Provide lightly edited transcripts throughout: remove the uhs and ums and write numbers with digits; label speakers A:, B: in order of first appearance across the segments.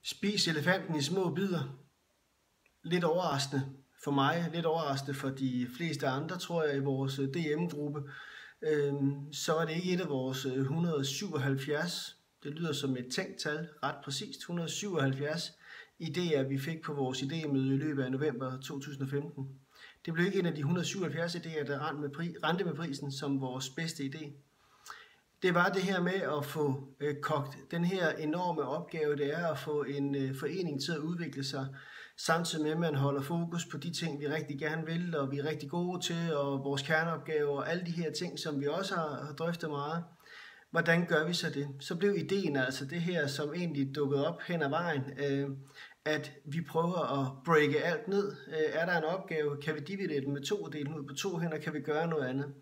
A: Spis elefanten i små bidder. Lidt overraskende for mig, lidt overraskende for de fleste andre, tror jeg, i vores DM-gruppe. Så var det ikke et af vores 177. Det lyder som et tænkt tal, ret præcist. 177 idéer, vi fik på vores idémøde i løbet af november 2015. Det blev ikke en af de 177 idéer, der rendte med prisen som vores bedste idé. Det var det her med at få kogt den her enorme opgave, det er at få en forening til at udvikle sig, samtidig med at man holder fokus på de ting, vi rigtig gerne vil, og vi er rigtig gode til, og vores kerneopgaver og alle de her ting, som vi også har drøftet meget. Hvordan gør vi så det? Så blev ideen altså det her, som egentlig dukkede op hen ad vejen, at vi prøver at breake alt ned. Er der en opgave, kan vi dividere den med 2 og dele den ud på 2 hænder, kan vi gøre noget andet.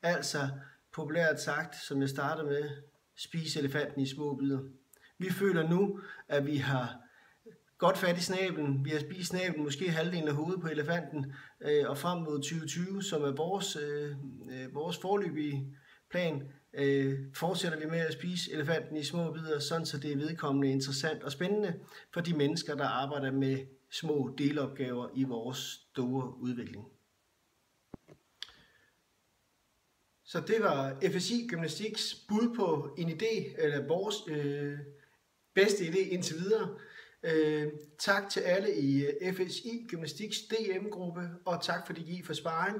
A: Altså populært sagt, som jeg starter med, spise elefanten i små bidder. Vi føler nu, at vi har godt fat i snablen. Vi har spist snablen, måske halvdelen af hovedet på elefanten, og frem mod 2020, som er vores foreløbige plan, fortsætter vi med at spise elefanten i små bidder, sådan så det er vedkommende interessant og spændende for de mennesker, der arbejder med små delopgaver i vores store udvikling. Så det var FSI Gymnastiks bud på en idé, eller vores bedste idé indtil videre. Tak til alle i FSI Gymnastiks DM-gruppe, og tak fordi I for sparring.